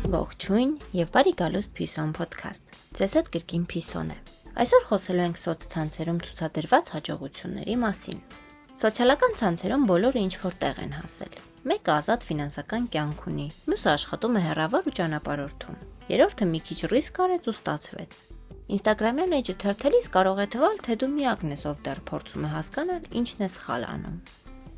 Ողջույն եւ բարի գալուստ Փիսոն podcast։ Ձեզ հետ կրկին Փիսոն է։ Այսօր խոսելու ենք սոցցանցերում ցուցադրված հաջողությունների մասին։ Սոցիալական ցանցերում բոլորը ինչ-որ տեղ են հասել։ Մեկը ազատ ֆինանսական կյանք ունի, մյուսը աշխատում է հեռավոր ու ճանապարհորդում։ Երրորդը մի քիչ ռիսկ արեց ու ստացվեց։ Instagram-յան էջը թերթելիս կարող է թվալ, թե դու միակն ես, ով դեռ փորձում է հասկանալ, ինչն է սխալ անում։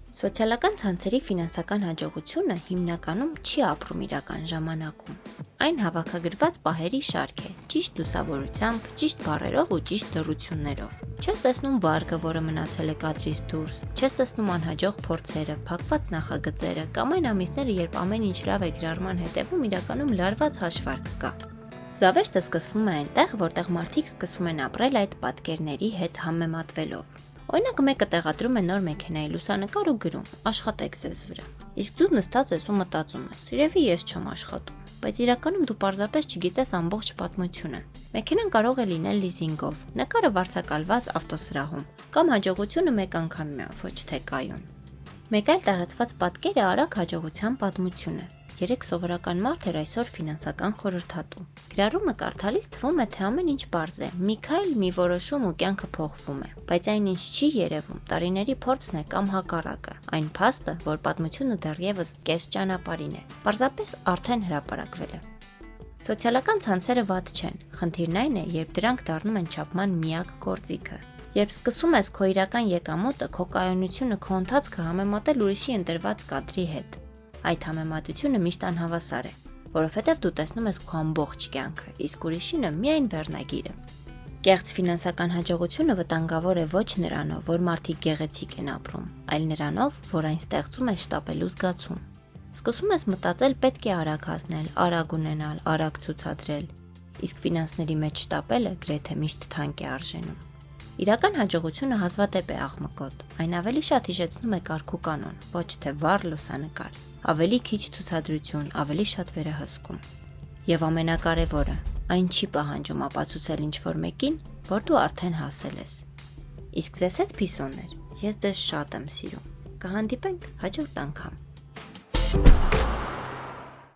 Սոցիալական ցանցերի ֆինանսական հաջողությունը հիմնականում չի ապրում իրական ժամանակում։ Այն հավաքագրված պահերի շարք է, ճիշտ լուսավորությամբ, ճիշտ բառերով ու ճիշտ լռություններով։ Չես տեսնում վարկը, որը մնացել է կադրից դուրս, չես տեսնում անհաջող փորձերը, փակված նախագծերը կամ այն ամիսները, երբ ամեն ինչ լավ է գրառման հետևում իրականում լարված հաշվարկ կա։ Զավեշտը սկսվում է այնտեղ, որտեղ մարդիկ սկսում են ապրել այդ պատկերների հետ համեմատվելով։ Օրինակ մեկը տեղադրում է նոր մեքենայի լուսանկար ու գրում. աշխատեք ձեզ վրա։ Իսկ դու նստած ես ու մտածում ես. երևի ես չեմ աշխատում, բայց իրականում դու պարզապես չգիտես ամբողջ պատմությունը։ Մեքենան կարող է լինել լիզինգով, նկարը վարձակալված ավտոսրահում, կամ հաջողությունը մեկ անգամյա, ոչ թե կայուն։ Մեկ այլ տարածված պատկեր է արագ հաջողության պատմությունը։ Երեք սովորական մարդ էր այսօր ֆինանսական խորհրդատու։ Գրառումը կարդալիս թվում է, թե ամեն ինչ պարզ է, մի քայլ, մի որոշում ու կյանքը փոխվում է, բայց այն ինչ չի երևում, տարիների փորձն է կամ հակառակը, այն փաստը, որ պատմությունը դեռևս կես ճանապարհին է, պարզապես արդեն հրապարակվել է։ Սոցիալական ցանցերը վատ չեն, խնդիրն այն է, երբ դրանք դառնում են չափման միակ գործիքը։ Երբ սկսում ես քո իրական եկամուտը, քո կայունությունը, քո ընթացքը համեմատել ուրիշի ընտրված կադրի հետ, այդ համեմատությունը միշտ անհավասար է, որովհետև դու տեսնում ես քո ամբողջ կյանքը, իսկ ուրիշինը միայն վերնագիրը։ Կեղծ ֆինանսական հաջողությունը վտանգավոր է ոչ նրանով, որ մարդիկ գեղեցիկ են ապրում, այլ նրանով, որ այն ստեղծում է շտապելու զգացում։ Սկսում ես մտածել պետք է արագ հասնել, արագ ունենալ, արագ ցուցադրել, իսկ ֆինանսների մեջ շտապելը գրեթե միշտ թանկ է արժենում։ Իրական հաջողությունը հազվադեպ է աղմկոտ, այն ավելի շատ հիշեցնում է կարգ ու կանոն, ոչ թե վառ լուսանկար, ավելի քիչ ցուցադրություն, ավելի շատ վերահսկում։ Եվ ամենակարևորը, այն չի պահանջում ապացուցել ինչ-որ մեկին, որ դու արդեն հասել ես։ Իսկ ձեզ հետ Փիսոներ, ես ձեզ շատ եմ սիրում։ Կհանդիպենք հաջորդ անգամ։